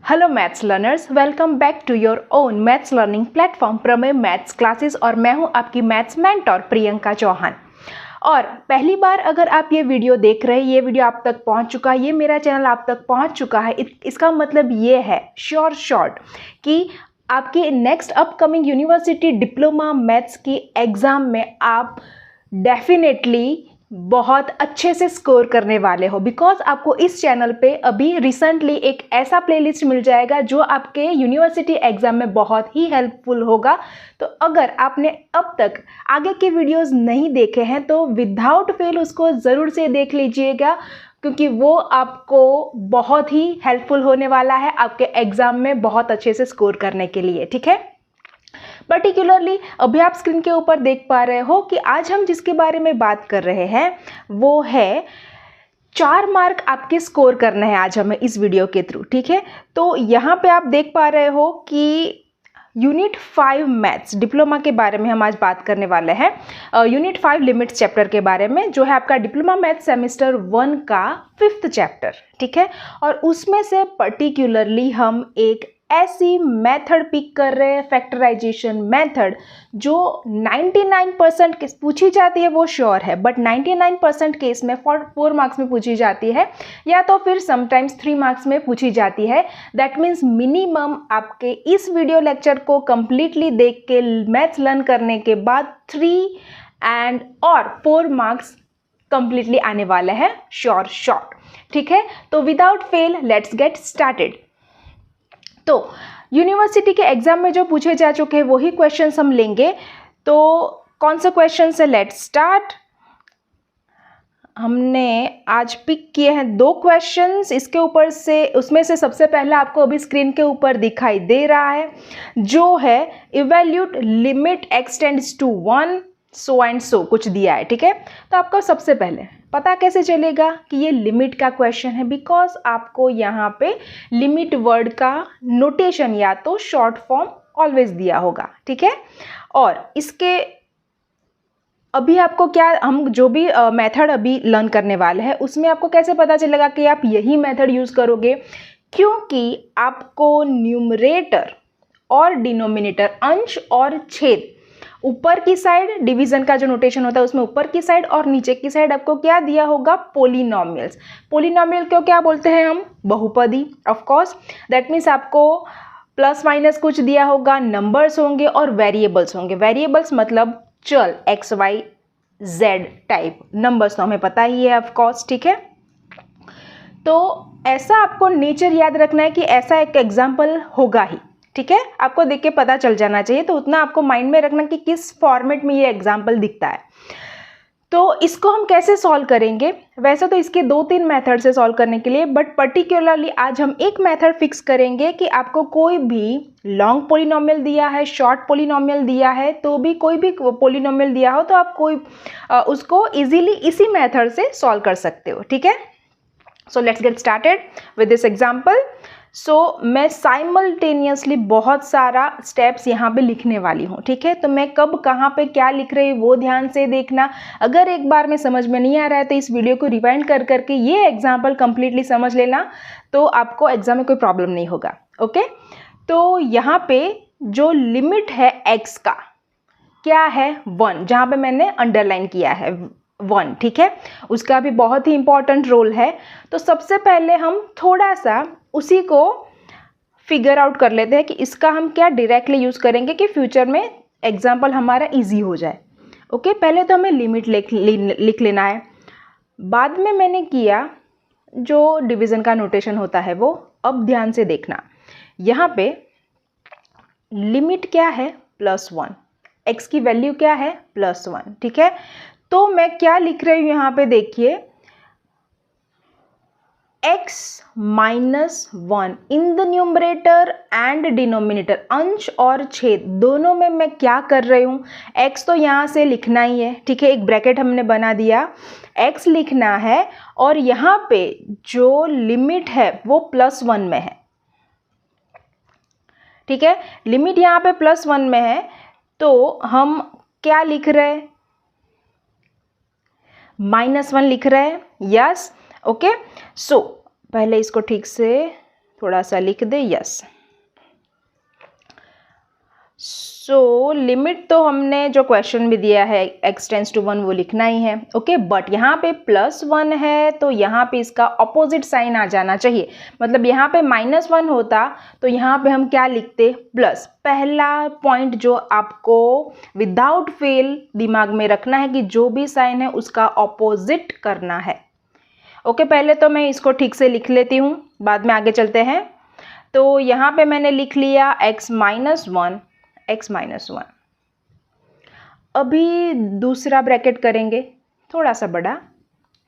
Hello maths learners, welcome back to your own maths learning platform Prameya maths classes. और मैं हूं आपकी maths mentor Priyanka Chauhan. और पहली बार अगर आप ये वीडियो देख रहे हैं, ये वीडियो आप तक पहुंच चुका है, ये मेरा चैनल आप तक पहुंच चुका है, इसका मतलब ये है शॉर्ट कि आपकी next upcoming university diploma maths की एग्ज़ाम में आप डेफिनेटली बहुत अच्छे से स्कोर करने वाले हो। बिकॉज आपको इस चैनल पे अभी रिसेंटली एक ऐसा प्लेलिस्ट मिल जाएगा जो आपके यूनिवर्सिटी एग्जाम में बहुत ही हेल्पफुल होगा। तो अगर आपने अब तक आगे के वीडियोस नहीं देखे हैं तो विदाउट फेल उसको ज़रूर से देख लीजिएगा, क्योंकि वो आपको बहुत ही हेल्पफुल होने वाला है आपके एग्जाम में बहुत अच्छे से स्कोर करने के लिए। ठीक है, पर्टिकुलरली अभी आप स्क्रीन के ऊपर देख पा रहे हो कि आज हम जिसके बारे में बात कर रहे हैं वो है 4 मार्क आपके स्कोर करने हैं आज हमें इस वीडियो के थ्रू। ठीक है, तो यहाँ पे आप देख पा रहे हो कि यूनिट 5 मैथ्स डिप्लोमा के बारे में हम आज बात करने वाले हैं। यूनिट 5 लिमिट्स चैप्टर के बारे में, जो है आपका डिप्लोमा मैथ्स सेमेस्टर 1 का 5th चैप्टर। ठीक है, और उसमें से पर्टिकुलरली हम एक ऐसी मेथड पिक कर रहे हैं, फैक्टराइजेशन मेथड, जो 99% केस पूछी जाती है वो श्योर है, बट 99% केस में 4 मार्क्स में पूछी जाती है या तो फिर समटाइम्स 3 मार्क्स में पूछी जाती है। दैट मीन्स मिनिमम आपके इस वीडियो लेक्चर को कंप्लीटली देख के मैथ्स लर्न करने के बाद 3 एंड और 4 मार्क्स कंप्लीटली आने वाले हैं श्योर। ठीक है, तो without fail let's get started. तो यूनिवर्सिटी के एग्जाम में जो पूछे जा चुके हैं वही क्वेश्चंस हम लेंगे। तो कौन सा क्वेश्चन से लेट्स स्टार्ट। हमने आज पिक किए हैं 2 क्वेश्चंस। इसके ऊपर से उसमें से सबसे पहला आपको अभी स्क्रीन के ऊपर दिखाई दे रहा है, जो है evaluate limit extends to 1 so and so कुछ दिया है। ठीक है, तो आपको सबसे पहले पता कैसे चलेगा कि ये लिमिट का क्वेश्चन है, बिकॉज आपको यहाँ पे लिमिट वर्ड का नोटेशन या तो शॉर्ट फॉर्म ऑलवेज दिया होगा। ठीक है, और इसके अभी आपको क्या, हम जो भी मेथड अभी लर्न करने वाले हैं उसमें आपको कैसे पता चलेगा कि आप यही मेथड यूज़ करोगे, क्योंकि आपको न्यूमरेटर और डिनोमिनेटर, अंश और छेद, ऊपर की साइड डिवीजन का जो नोटेशन होता है उसमें ऊपर की साइड और नीचे की साइड आपको क्या दिया होगा, पोलिनोमियल्स। पोलिनोमियल को क्या बोलते हैं हम, बहुपदी। ऑफ कोर्स दैट मीन्स आपको प्लस माइनस कुछ दिया होगा, नंबर्स होंगे और वेरिएबल्स होंगे। वेरिएबल्स मतलब चल X Y Z type, numbers तो हमें पता ही है ऑफ कोर्स। ठीक है, तो ऐसा आपको नेचर याद रखना है कि ऐसा एक एग्जाम्पल होगा ही। ठीक है, आपको देख के पता चल जाना चाहिए, तो उतना आपको माइंड में रखना कि किस फॉर्मेट में ये एग्जाम्पल दिखता है। तो इसको हम कैसे सॉल्व करेंगे, वैसे तो इसके 2-3 मेथड से सॉल्व करने के लिए, बट पर्टिकुलरली आज हम एक मेथड फिक्स करेंगे कि आपको कोई भी लॉन्ग पोलिनोमियल दिया है, शॉर्ट पोलिनोमियल दिया है, तो भी कोई भी पोलिनोमियल दिया हो तो आप उसको इजीली इसी मेथड से सॉल्व कर सकते हो। ठीक है, so let's get started with this example. So मैं साइमल्टेनियसली बहुत सारा स्टेप्स यहाँ पे लिखने वाली हूँ। ठीक है, तो मैं कब कहाँ पे क्या लिख रही हूँ वो ध्यान से देखना। अगर एक बार में समझ में नहीं आ रहा है तो इस वीडियो को रिवाइंड कर करके ये एग्जाम्पल कंप्लीटली समझ लेना, तो आपको एग्जाम में कोई प्रॉब्लम नहीं होगा। ओके, तो यहाँ पे जो लिमिट है एक्स का क्या है, 1, जहाँ पे मैंने अंडरलाइन किया है 1। ठीक है, उसका भी बहुत ही इंपॉर्टेंट रोल है। तो सबसे पहले हम थोड़ा सा उसी को फिगर आउट कर लेते हैं कि इसका हम क्या डायरेक्टली यूज़ करेंगे कि फ्यूचर में एग्जाम्पल हमारा इजी हो जाए। ओके, पहले तो हमें लिमिट लिख लेना है। बाद में मैंने किया जो डिवीज़न का नोटेशन होता है वो। अब ध्यान से देखना, यहाँ पे लिमिट क्या है, +1, एक्स की वैल्यू क्या है, +1। ठीक है, तो मैं क्या लिख रही हूँ यहाँ पे देखिए, x -1 in the numerator and denominator, अंश और छेद दोनों में मैं क्या कर रही हूँ, x तो यहाँ से लिखना ही है। ठीक है, एक ब्रैकेट हमने बना दिया, x लिखना है और यहाँ पे जो लिमिट है वो +1 में है। ठीक है, लिमिट यहाँ पे +1 में है, तो हम क्या लिख रहे हैं, -1 लिख रहे हैं। यस, ओके, सो पहले इसको ठीक से थोड़ा सा लिख दे, यस। सो लिमिट तो हमने जो क्वेश्चन भी दिया है x टेंस टू 1 वो लिखना ही है, ओके। बट यहाँ पे +1 है तो यहाँ पे इसका ऑपोजिट साइन आ जाना चाहिए। मतलब यहाँ पे -1 होता तो यहाँ पे हम क्या लिखते, प्लस। पहला पॉइंट जो आपको विदाउट फेल दिमाग में रखना है कि जो भी साइन है उसका ऑपोजिट करना है, ओके। पहले तो मैं इसको ठीक से लिख लेती हूँ, बाद में आगे चलते हैं। तो यहाँ पे मैंने लिख लिया x -1। अभी दूसरा ब्रैकेट करेंगे थोड़ा सा बड़ा,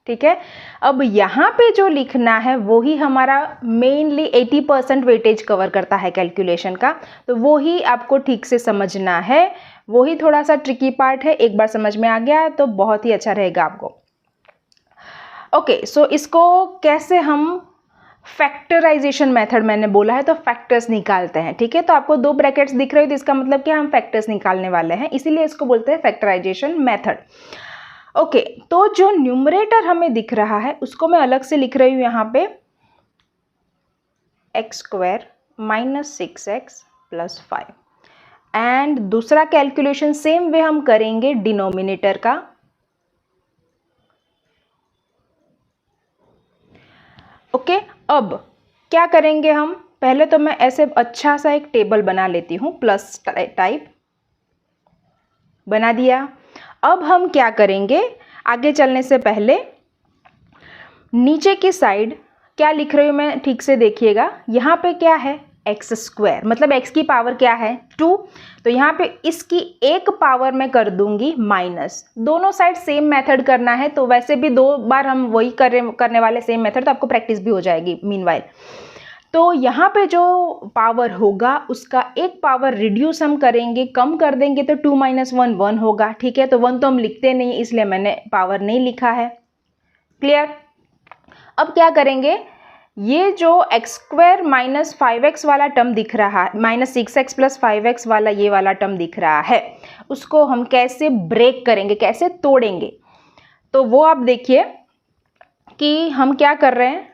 ठीक है। अब यहाँ पे जो लिखना है वो ही हमारा मेनली 80% वेटेज कवर करता है कैलकुलेशन का, तो वो ही आपको ठीक से समझना है। वो ही थोड़ा सा ट्रिकी पार्ट है, एक बार समझ में आ गया तो बहुत ही अच्छा रहेगा आपको, ओके। सो इसको कैसे हम फैक्टराइजेशन मेथड मैंने बोला है तो फैक्टर्स निकालते हैं, ठीक है। तो आपको 2 ब्रैकेट्स दिख रहे हो तो इसका मतलब कि हम फैक्टर्स निकालने वाले हैं, इसीलिए इसको बोलते हैं फैक्टराइजेशन मेथड, ओके। तो जो न्यूमरेटर हमें दिख रहा है उसको मैं अलग से लिख रही हूँ यहाँ पे, x² -6x + 5। एंड दूसरा कैलकुलेशन सेम वे हम करेंगे डिनोमिनेटर का, ओके। अब क्या करेंगे हम, पहले तो मैं ऐसे अच्छा सा एक टेबल बना लेती हूँ, प्लस टाइप बना दिया। अब हम क्या करेंगे, आगे चलने से पहले नीचे की साइड क्या लिख रही हूँ मैं, ठीक से देखिएगा। यहाँ पे क्या है, x², मतलब x की पावर क्या है 2, तो यहाँ पे इसकी एक पावर मैं कर दूंगी माइनस। दोनों साइड सेम मेथड करना है, तो वैसे भी 2 बार हम वही करने वाले सेम मेथड, तो आपको प्रैक्टिस भी हो जाएगी मीनवाइल। तो यहाँ पे जो पावर होगा उसका एक पावर रिड्यूस हम करेंगे, कम कर देंगे तो 2 - 1 1 होगा, ठीक है। तो 1 तो हम लिखते नहीं, इसलिए मैंने पावर नहीं लिखा है, क्लियर। अब क्या करेंगे, ये जो x² -5x वाला टर्म दिख रहा है, -6x + 5x वाला ये वाला टर्म दिख रहा है, उसको हम कैसे ब्रेक करेंगे, कैसे तोड़ेंगे, तो वो आप देखिए कि हम क्या कर रहे हैं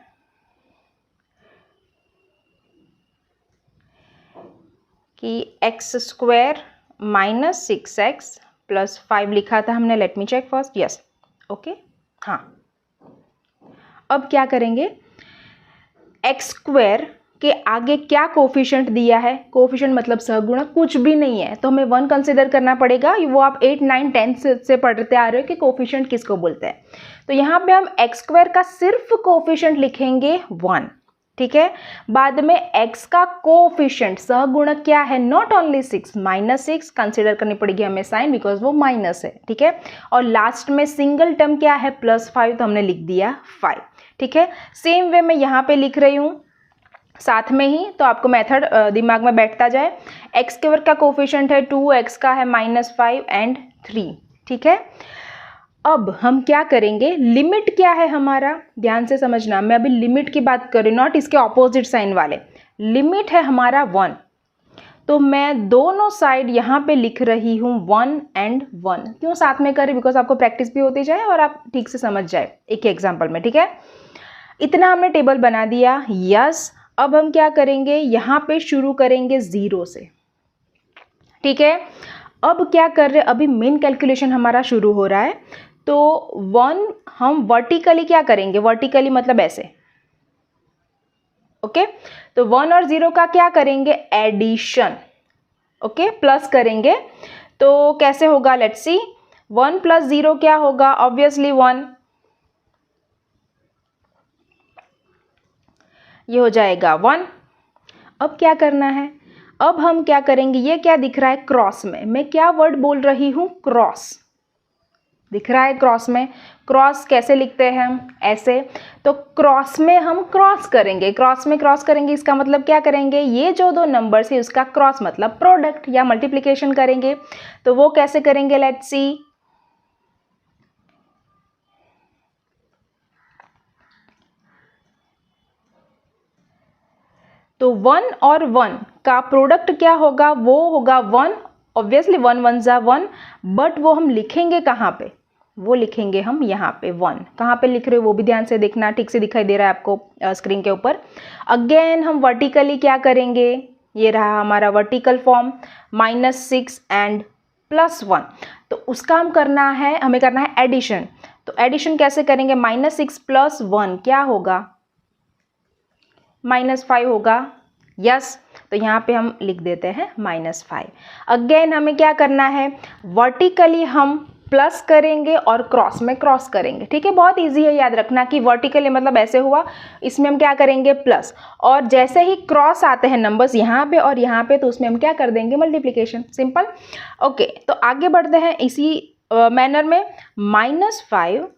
कि x² -6x + 5 लिखा था हमने, let me check first, yes, okay, हाँ। अब क्या करेंगे, x² के आगे क्या कोफिशिएंट दिया है, कोफिशिएंट मतलब सहगुणक कुछ भी नहीं है, तो हमें 1 कंसिडर करना पड़ेगा। वो आप 8 9 10 से पढ़ते आ रहे हो कि कोफिशिएंट किसको बोलते हैं। तो यहाँ पे हम x² का सिर्फ कोफिशिएंट लिखेंगे 1, ठीक है। बाद में x का कोफिशिएंट सहगुणक क्या है, नॉट ओनली 6, -6 कंसिडर करनी पड़ेगी हमें साइन, बिकॉज वो माइनस है, ठीक है। और लास्ट में सिंगल टर्म क्या है, +5, तो हमने लिख दिया 5, ठीक है। सेम वे मैं यहाँ पे लिख रही हूँ साथ में ही, तो आपको मेथड दिमाग में बैठता जाए। x² का कोफिशिएंट है 2, x का है -5 एंड 3, ठीक है। अब हम क्या करेंगे, लिमिट क्या है हमारा, ध्यान से समझना, मैं अभी लिमिट की बात कर रही हूँ, नॉट इसके ऑपोजिट साइन वाले। लिमिट है हमारा 1, तो मैं दोनों साइड यहाँ पे लिख रही हूँ 1 and 1। क्यों साथ में करें, बिकॉज आपको प्रैक्टिस भी होती जाए और आप ठीक से समझ जाए एक एग्जाम्पल में, ठीक है। इतना हमने टेबल बना दिया, यस। अब हम क्या करेंगे, यहाँ पे शुरू करेंगे 0 से, ठीक है। अब क्या कर रहे हैं, अभी मेन कैलकुलेशन हमारा शुरू हो रहा है, तो 1 हम वर्टिकली क्या करेंगे, वर्टिकली मतलब ऐसे, ओके। तो 1 और 0 का क्या करेंगे, एडिशन, ओके, प्लस करेंगे। तो कैसे होगा, लेट्स सी, 1 + 0 क्या होगा, ऑब्वियसली 1, ये हो जाएगा 1। अब क्या करना है, अब हम क्या करेंगे, ये क्या दिख रहा है क्रॉस में, मैं क्या वर्ड बोल रही हूँ, क्रॉस दिख रहा है क्रॉस में। क्रॉस कैसे लिखते हैं हम, ऐसे, तो क्रॉस में हम क्रॉस करेंगे, क्रॉस में क्रॉस करेंगे, इसका मतलब क्या करेंगे, ये जो 2 नंबर्स है उसका क्रॉस मतलब प्रोडक्ट या मल्टीप्लिकेशन करेंगे। तो वो कैसे करेंगे, लेट्स सी, तो 1 और 1 का प्रोडक्ट क्या होगा, वो होगा 1, ऑब्वियसली 1 1 = 1, बट वो हम लिखेंगे कहाँ पे, वो लिखेंगे हम यहाँ पे 1। कहाँ पे लिख रहे हो वो भी ध्यान से देखना, ठीक से दिखाई दे रहा है आपको स्क्रीन के ऊपर। अगेन हम वर्टिकली क्या करेंगे, ये रहा हमारा वर्टिकल फॉर्म -6 एंड +1। तो उसका हमें करना है एडिशन। तो एडिशन कैसे करेंगे, -6 + 1 क्या होगा, -5 होगा। यस, तो यहाँ पे हम लिख देते हैं -5। अगेन हमें क्या करना है, वर्टिकली हम प्लस करेंगे और क्रॉस में क्रॉस करेंगे। ठीक है, बहुत इजी है याद रखना कि वर्टिकली मतलब ऐसे हुआ, इसमें हम क्या करेंगे प्लस, और जैसे ही क्रॉस आते हैं नंबर्स यहाँ पे और यहाँ पे, तो उसमें हम क्या कर देंगे मल्टीप्लिकेशन। सिंपल। ओके, तो आगे बढ़ते हैं इसी मैनर में। -5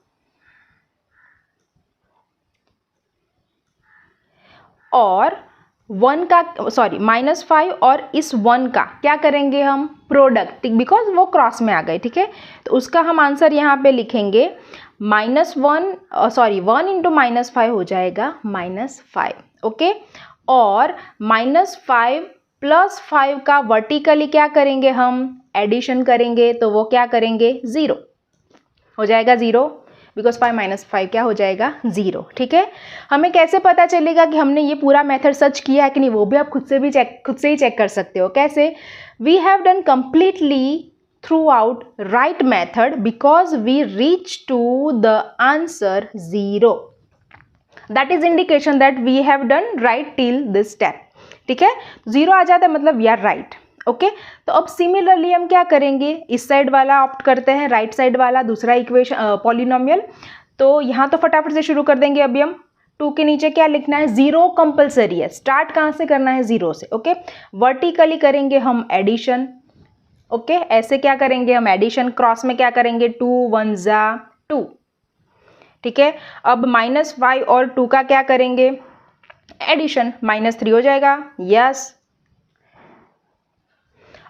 और 1 का, सॉरी -5 और इस 1 का क्या करेंगे हम प्रोडक्ट, बिकॉज वो क्रॉस में आ गए। ठीक है, तो उसका हम आंसर यहाँ पे लिखेंगे -1 × -5 हो जाएगा -5। ओके, और -5 + 5 का वर्टिकली क्या करेंगे हम एडिशन करेंगे, तो वो क्या करेंगे 0 हो जाएगा, 0, बिकॉज 5 - 5 क्या हो जाएगा 0। ठीक है, हमें कैसे पता चलेगा कि हमने ये पूरा मेथड सच किया है कि नहीं, वो भी आप खुद से ही चेक कर सकते हो। कैसे, we have done completely throughout right method because we reach to the answer 0। That is indication that we have done right till this step. ठीक है, 0 आ जाता है मतलब वी आर राइट। ओके, तो अब सिमिलरली हम क्या करेंगे, इस साइड वाला ऑप्ट करते हैं, राइट साइड वाला दूसरा इक्वेशन पॉलिनोमियल। तो यहाँ तो फटाफट से शुरू कर देंगे। अभी हम 2 के नीचे क्या लिखना है, 0 कंपलसरी है। स्टार्ट कहाँ से करना है, 0 से। ओके, वर्टिकली करेंगे हम एडिशन। ओके, ऐसे क्या करेंगे हम एडिशन, क्रॉस में क्या करेंगे 2 1 ज़ा 2। ठीक है, अब -5 और 2 का क्या करेंगे एडिशन, -3 हो जाएगा। यस,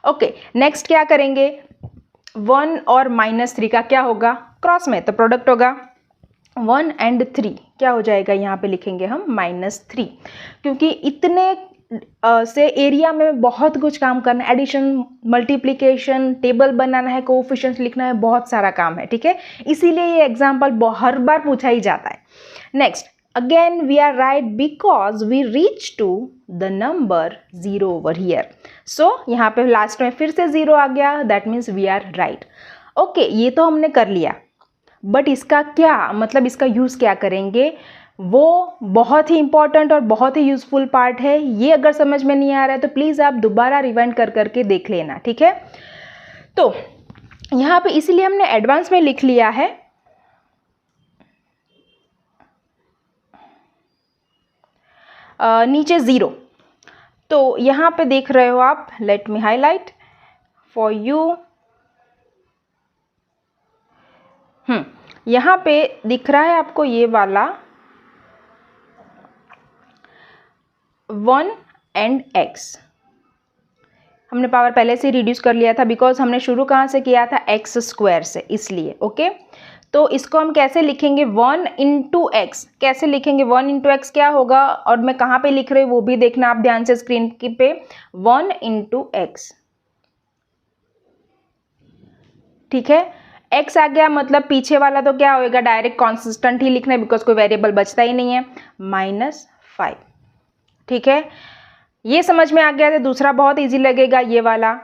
ओके, नेक्स्ट क्या करेंगे, 1 और -3 का क्या होगा क्रॉस में, तो प्रोडक्ट होगा 1 और 3 क्या हो जाएगा, यहाँ पे लिखेंगे हम -3, क्योंकि इतने से एरिया में बहुत कुछ काम करना है, एडिशन, मल्टीप्लिकेशन, टेबल बनाना है, कोएफिशिएंट्स लिखना है, बहुत सारा काम है। ठीक है, इसीलिए ये एग्जाम्पल हर बार पूछा ही जाता है। Next, again we are right because we reach to the number 0 over here. So यहाँ पे लास्ट में फिर से 0 आ गया, that means we are right. Okay, ये तो हमने कर लिया, बट इसका क्या मतलब, इसका यूज़ क्या करेंगे, वो बहुत ही इंपॉर्टेंट और बहुत ही यूज़फुल पार्ट है। ये अगर समझ में नहीं आ रहा है तो प्लीज़ आप दोबारा रिवाइंड कर करके देख लेना। ठीक है, तो यहाँ पे इसीलिए हमने एडवांस में लिख लिया है। नीचे 0, तो यहाँ पे देख रहे हो आप, let me highlight for you. यहाँ पे दिख रहा है आपको ये वाला 1 and x। हमने पावर पहले से रिड्यूस कर लिया था बिकॉज हमने शुरू कहाँ से किया था, x² से, इसलिए। ओके, तो इसको हम कैसे लिखेंगे, 1 × x कैसे लिखेंगे, 1 × x क्या होगा, और मैं कहाँ पे लिख रही हूँ वो भी देखना आप ध्यान से स्क्रीन की पे, 1 × x। ठीक है, x आ गया मतलब पीछे वाला तो क्या होएगा, डायरेक्ट कांस्टेंट ही लिखना है बिकॉज कोई वेरिएबल बचता ही नहीं है, -5। ठीक है, ये समझ में आ गया। तो दूसरा बहुत इजी लगेगा, ये वाला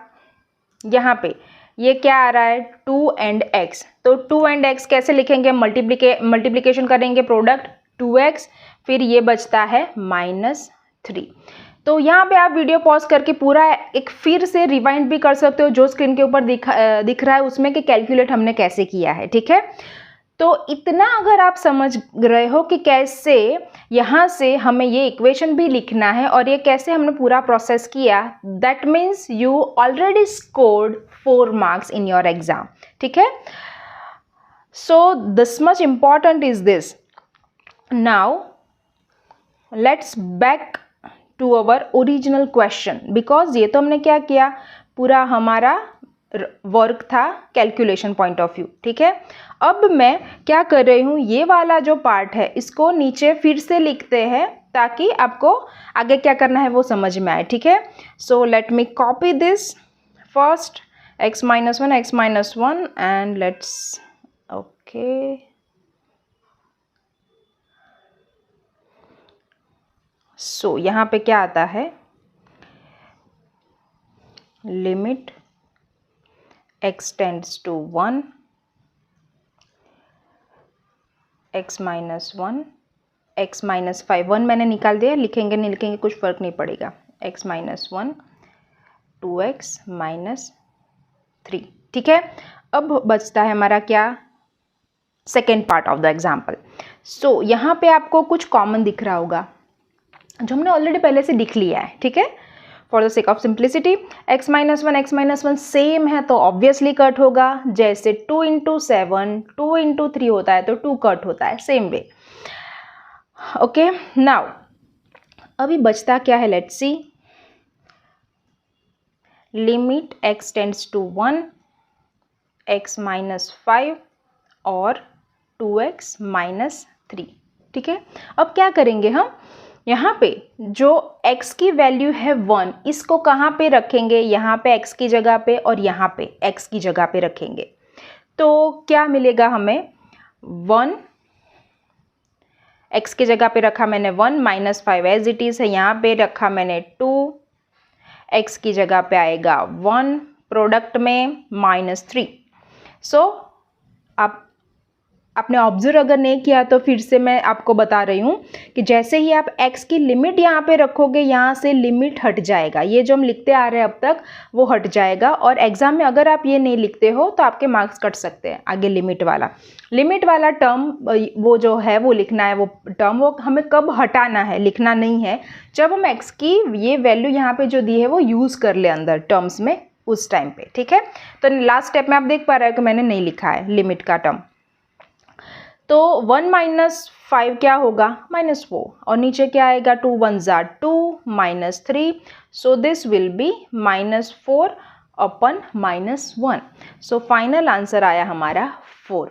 यहाँ पे ये क्या आ रहा है 2 and x। तो 2 and x कैसे लिखेंगे, मल्टीप्लिकेशन करेंगे, प्रोडक्ट 2x, फिर ये बचता है -3। तो यहाँ पे आप वीडियो पॉज करके पूरा एक फिर से रिवाइंड भी कर सकते हो, जो स्क्रीन के ऊपर दिख रहा है उसमें, कि कैलकुलेट हमने कैसे किया है। ठीक है, तो इतना अगर आप समझ रहे हो कि कैसे यहाँ से हमें ये इक्वेशन भी लिखना है और ये कैसे हमने पूरा प्रोसेस किया, that means you already scored 4 marks in your exam. ठीक है, so this much important is this. Now let's back to our original question, because ये तो हमने क्या किया, पूरा हमारा वर्क था कैलकुलेशन पॉइंट ऑफ व्यू। ठीक है, अब मैं क्या कर रही हूँ, ये वाला जो पार्ट है इसको नीचे फिर से लिखते हैं ताकि आपको आगे क्या करना है वो समझ में आए। ठीक है, so let me copy this first, x - 1 x - 1 and let's, okay okay, so यहाँ पे क्या आता है, limit x tends to 1, x minus 1, x minus 5, 1 मैंने निकाल दिया, लिखेंगे नहीं लिखेंगे कुछ फ़र्क नहीं पड़ेगा, x माइनस 1, 2x माइनस 3। ठीक है, अब बचता है हमारा क्या, second part of the example. So यहाँ पे आपको कुछ कॉमन दिख रहा होगा जो हमने ऑलरेडी पहले से लिख लिया है। ठीक है, for the sake of simplicity, x minus 1 same है तो ऑब्वियसली कट होगा, जैसे 2 इंटू 7 2 इंटू 3 होता है तो 2 कट होता है, सेम वे। ओके, नाउ अभी बचता क्या है, let's see, limit x tends to 1, x minus 5 और 2x माइनस 3। ठीक है, अब क्या करेंगे हम, यहाँ पे जो x की वैल्यू है 1, इसको कहाँ पे रखेंगे, यहाँ पे x की जगह पे और यहाँ पे x की जगह पे रखेंगे, तो क्या मिलेगा हमें, 1, x की जगह पे रखा मैंने 1, माइनस 5 एज इट इज़ है, यहाँ पे रखा मैंने 2, x की जगह पे आएगा 1, प्रोडक्ट में माइनस 3। सो आपने ऑब्जर्व अगर नहीं किया तो फिर से मैं आपको बता रही हूँ कि जैसे ही आप x की लिमिट यहाँ पे रखोगे, यहाँ से लिमिट हट जाएगा, ये जो हम लिखते आ रहे हैं अब तक वो हट जाएगा, और एग्जाम में अगर आप ये नहीं लिखते हो तो आपके मार्क्स कट सकते हैं। आगे लिमिट वाला टर्म वो जो है वो लिखना है, वो टर्म वो हमें कब हटाना है, लिखना नहीं है, जब हम x की ये वैल्यू यहाँ पे जो दी है वो यूज़ कर ले अंदर टर्म्स में, उस टाइम पे। ठीक है, तो लास्ट स्टेप में आप देख पा रहे हो कि मैंने नहीं लिखा है लिमिट का टर्म, तो 1 माइनस 5 क्या होगा, -4, और नीचे क्या आएगा, 2 1 ज़ा 2 minus 3, so this will be -4 upon -1। So final answer आया हमारा 4।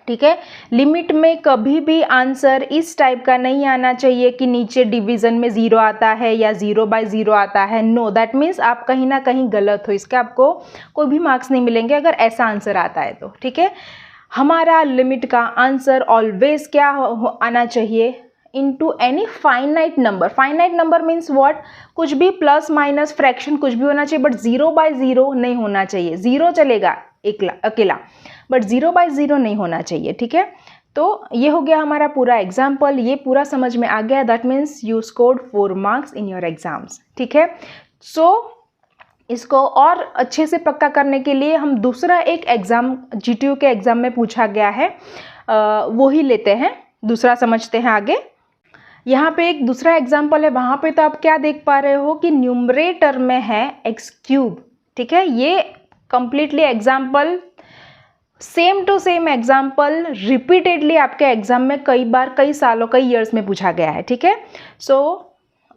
ठीक है, लिमिट में कभी भी आंसर इस टाइप का नहीं आना चाहिए कि नीचे डिवीजन में 0 आता है या 0/0 आता है, नो, दैट मीन्स आप कहीं ना कहीं गलत हो, इसके आपको कोई भी मार्क्स नहीं मिलेंगे अगर ऐसा आंसर आता है तो। ठीक है, हमारा लिमिट का आंसर ऑलवेज क्या आना चाहिए, into any finite number. Finite number means what, कुछ भी प्लस माइनस फ्रैक्शन कुछ भी होना चाहिए, बट 0/0 नहीं होना चाहिए। 0 चलेगा अकेला, बट 0/0 नहीं होना चाहिए। ठीक है, तो ये हो गया हमारा पूरा एग्जाम्पल, ये पूरा समझ में आ गया, that means you scored 4 marks in your exams. ठीक है, सो इसको और अच्छे से पक्का करने के लिए हम दूसरा एक एग्ज़ाम GTU के एग्ज़ाम में पूछा गया है, वो ही लेते हैं, दूसरा समझते हैं आगे। यहाँ पे एक दूसरा एग्जाम्पल है, वहाँ पे तो आप क्या देख पा रहे हो कि न्यूमरेटर में है x³। ठीक है, ये completely example same to same example repeatedly आपके एग्जाम में कई बार, कई सालों, कई ईयर्स में पूछा गया है। ठीक है, सो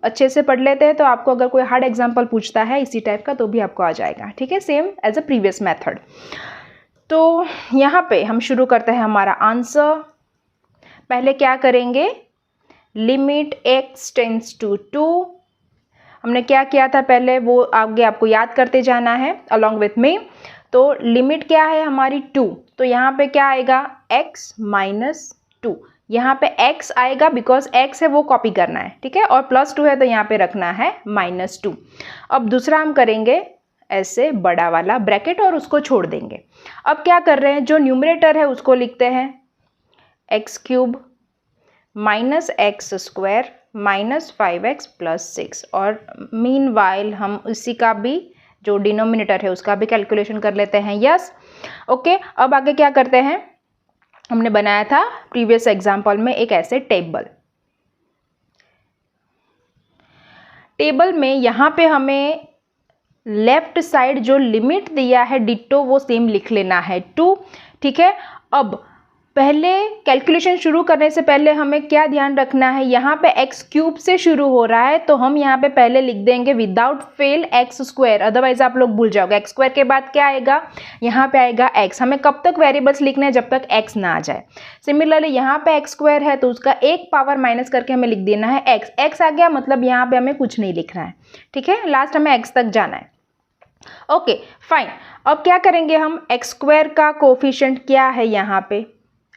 अच्छे से पढ़ लेते हैं तो आपको अगर कोई हार्ड एग्जाम्पल पूछता है इसी टाइप का तो भी आपको आ जाएगा। ठीक है, same as a previous method. तो यहाँ पे हम शुरू करते हैं हमारा आंसर। पहले क्या करेंगे, लिमिट x टेंड्स टू 2, हमने क्या किया था पहले वो आगे आपको याद करते जाना है अलॉन्ग विथ मी। तो लिमिट क्या है हमारी 2, तो यहाँ पे क्या आएगा, x माइनस 2, यहाँ पे x आएगा बिकॉज x है वो कॉपी करना है। ठीक है, और +2 है तो यहाँ पे रखना है -2। अब दूसरा हम करेंगे ऐसे बड़ा वाला ब्रैकेट और उसको छोड़ देंगे। अब क्या कर रहे हैं, जो न्यूमरेटर है उसको लिखते हैं x³ minus x² minus 5x plus 6, और मीन वाइल हम इसी का भी जो डिनोमिनेटर है उसका भी कैलकुलेशन कर लेते हैं। यस, ओके, अब आगे क्या करते हैं, हमने बनाया था प्रीवियस एग्जाम्पल में एक ऐसे टेबल में यहाँ पे हमें लेफ्ट साइड जो लिमिट दिया है डिट्टो वो सेम लिख लेना है 2। ठीक है, अब पहले कैलकुलेशन शुरू करने से पहले हमें क्या ध्यान रखना है, यहाँ पे x³ से शुरू हो रहा है तो हम यहाँ पे पहले लिख देंगे विदाउट फेल x², अदरवाइज आप लोग भूल जाओगे। x² के बाद क्या आएगा, यहाँ पे आएगा x। हमें कब तक वेरिएबल्स लिखना है, जब तक x ना आ जाए। सिमिलरली यहाँ पे x² है तो उसका एक पावर माइनस करके हमें लिख देना है x आ गया, मतलब यहाँ पे हमें कुछ नहीं लिखना है। ठीक है, लास्ट हमें x तक जाना है। ओके फाइन, अब क्या करेंगे हम, x² का कोफिशिएंट क्या है यहाँ पे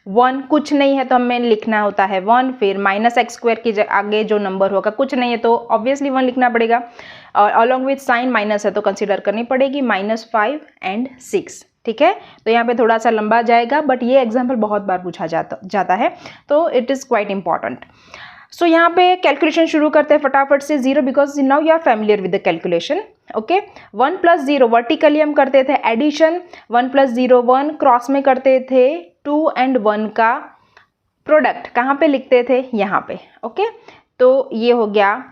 1 कुछ नहीं है तो हमें लिखना होता है 1, फिर माइनस एक्स स्क्वायर के आगे जो नंबर होगा कुछ नहीं है तो ऑब्वियसली 1 लिखना पड़ेगा, और अलॉन्ग विथ साइन माइनस है तो कंसीडर करनी पड़ेगी -5 एंड 6। ठीक है, तो यहाँ पे थोड़ा सा लंबा जाएगा, बट ये एग्जाम्पल बहुत बार पूछा जाता है, तो it is quite important. So यहाँ पे कैलकुलेशन शुरू करते हैं फटाफट से। 0 because now you are familiar with the calculation. Okay, 1 + 0 vertically हम करते थे एडिशन, 1 + 0 1, क्रॉस में करते थे 2 and 1 का प्रोडक्ट, कहाँ पे लिखते थे, यहाँ पे। ओके, तो ये हो गया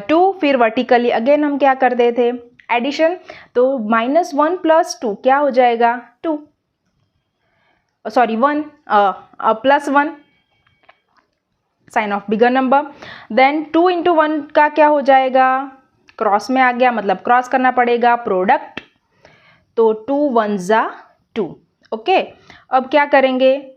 2, फिर वर्टिकली अगेन हम क्या करते थे एडिशन, तो -1 + 2 क्या हो जाएगा 2, sorry 1 +1 sign of bigger number, then 2 × 1 का क्या हो जाएगा, क्रॉस में आ गया मतलब क्रॉस करना पड़ेगा प्रोडक्ट, तो 2 1 ज़ा 2। ओके, अब क्या करेंगे,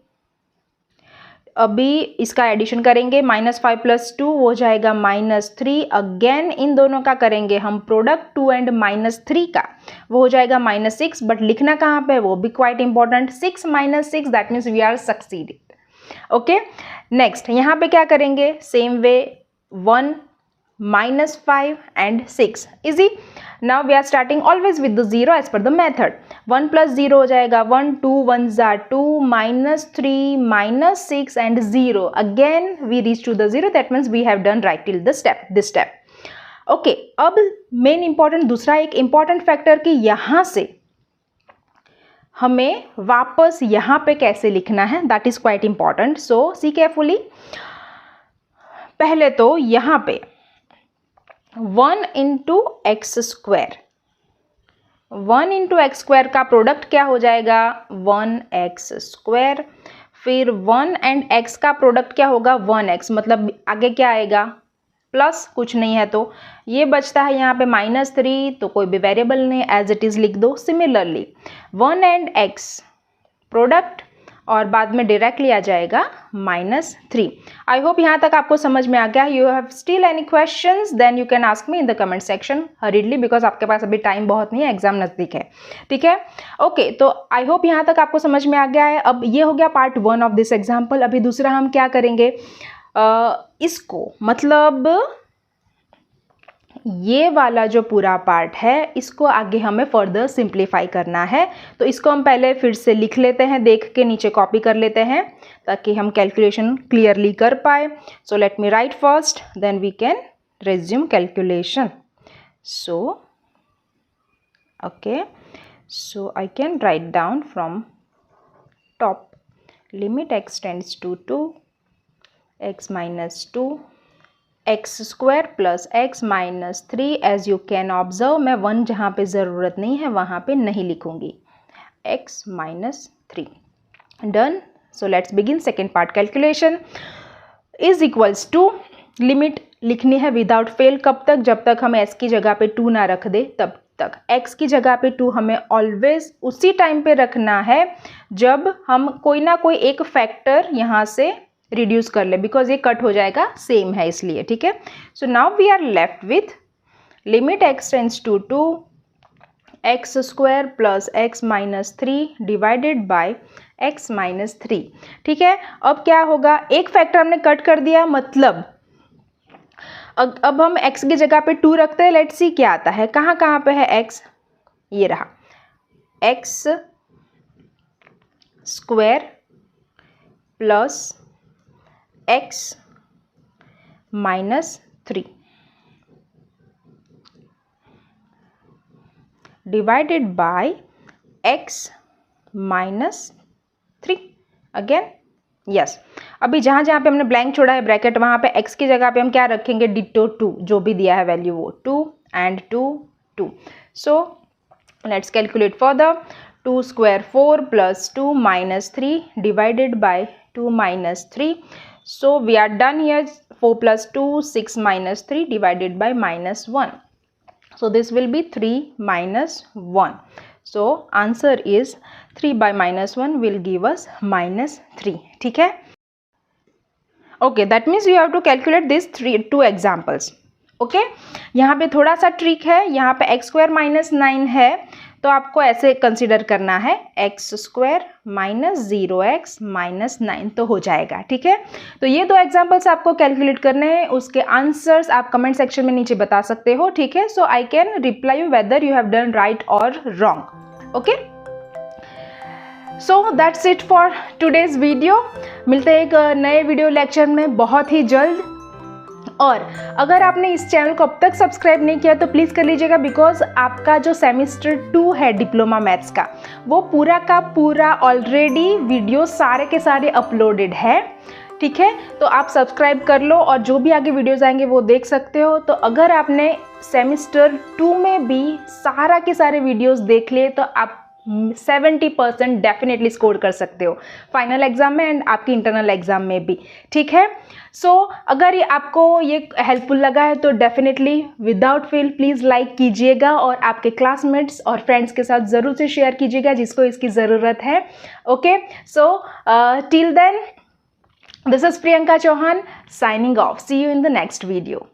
अभी इसका एडिशन करेंगे, -5 + 2 हो जाएगा -3, अगेन इन दोनों का करेंगे हम प्रोडक्ट 2 and -3 का, वो हो जाएगा -6, बट लिखना कहाँ पे है वो भी quite important, 6 - 6 that means we are succeeded. Okay, next यहाँ पे क्या करेंगे, same way 1 -5 and 6 easy. Now we are starting always with the 0 as per the method. 1 + 0 हो जाएगा 1, 2 1 ज़ा 2, -3 -6 and 0, again we reach to the 0, that means we have done right till this step. Okay, अब main important दूसरा एक important factor कि यहाँ से हमें वापस यहाँ पे कैसे लिखना है, that is quite important, so see carefully. पहले तो यहाँ पे 1 × x², 1 × x² का प्रोडक्ट क्या हो जाएगा 1x², फिर 1 and x का प्रोडक्ट क्या होगा 1x, मतलब आगे क्या आएगा प्लस, कुछ नहीं है तो ये बचता है यहाँ पे -3, तो कोई भी वेरिएबल नहीं, एज इट इज़ लिख दो। सिमिलरली 1 and x प्रोडक्ट और बाद में डायरेक्टली आ जाएगा -3। आई होप यहाँ तक आपको समझ में आ गया। You have still any questions then you can ask me in the comment section hurriedly, because आपके पास अभी टाइम बहुत नहीं है, एग्जाम नज़दीक है। ठीक है, ओके, तो आई होप यहाँ तक आपको समझ में आ गया है। अब ये हो गया पार्ट 1 ऑफ दिस एग्जाम्पल। अभी दूसरा हम क्या करेंगे, इसको मतलब ये वाला जो पूरा पार्ट है इसको आगे हमें फर्दर सिंप्लीफाई करना है, तो इसको हम पहले फिर से लिख लेते हैं, देख के नीचे कॉपी कर लेते हैं ताकि हम कैलकुलेशन क्लियरली कर पाए। So let me write first, then we can resume calculation. So okay, so I can write down from top, limit x tends to 2 x - 2 x² + x - 3, as you can observe मैं 1 जहाँ पे ज़रूरत नहीं है वहाँ पे नहीं लिखूँगी, x - 3 done. So let's begin second part calculation. Is equals to, limit लिखनी है विदाउट फेल, कब तक, जब तक हम s की जगह पे 2 ना रख दे तब तक। x की जगह पे 2 हमें ऑलवेज उसी टाइम पे रखना है जब हम कोई ना कोई एक फैक्टर यहाँ से रिड्यूस कर ले, बिकॉज ये कट हो जाएगा, सेम है इसलिए। ठीक है, so now we are left with limit x tends to 2 x² + x - 3 divided by x - 3। ठीक है, अब क्या होगा, एक फैक्टर हमने कट कर दिया, मतलब अब हम x की जगह पे 2 रखते हैं। लेट्स सी क्या आता है, कहाँ कहाँ पे है x, ये रहा x² + x - 3 divided by x - 3 again. Yes, अभी जहाँ जहाँ पे हमने ब्लैंक छोड़ा है ब्रैकेट, वहाँ पे x की जगह पे हम क्या रखेंगे, डिटो 2, जो भी दिया है वैल्यू वो 2 and 2 2। So let's calculate further, 2² 4 + 2 - 3 divided bye 2 - 3। So we are done here, 4 + 2 6 - 3 divided by -1. So this will be 3 - 1. So answer is 3 by -1 will give us -3. ठीक है, okay, that means you have to calculate these 2 examples. Okay, यहाँ पे थोड़ा सा trick है, यहाँ पे x² - 9 है तो आपको ऐसे कंसिडर करना है x square minus 0x minus 9 तो हो जाएगा, ठीक है। तो ये दो एग्जाम्पल्स आपको कैलकुलेट करने हैं, उसके आंसर्स आप कमेंट सेक्शन में नीचे बता सकते हो, ठीक है। So I can reply you whether you have done right और wrong, okay. So that's it for today's video. मिलते हैं एक नए वीडियो लेक्चर में बहुत ही जल्द। और अगर आपने इस चैनल को अब तक सब्सक्राइब नहीं किया तो प्लीज़ कर लीजिएगा, बिकॉज आपका जो सेमेस्टर 2 है डिप्लोमा मैथ्स का, वो पूरा का पूरा ऑलरेडी वीडियो सारे के सारे अपलोडेड है, ठीक है। तो आप सब्सक्राइब कर लो और जो भी आगे वीडियोस आएंगे वो देख सकते हो। तो अगर आपने सेमेस्टर 2 में भी सारा के सारे वीडियोस देख लिए तो आप 70% डेफिनेटली स्कोर कर सकते हो फाइनल एग्जाम में एंड आपकी इंटरनल एग्जाम में भी, ठीक है। सो अगर ये आपको ये हेल्पफुल लगा है तो definitely without fail please like कीजिएगा और आपके क्लासमेट्स और फ्रेंड्स के साथ ज़रूर से शेयर कीजिएगा जिसको इसकी ज़रूरत है, okay. So till then, this is Priyanka Chauhan signing off. See you in the next video.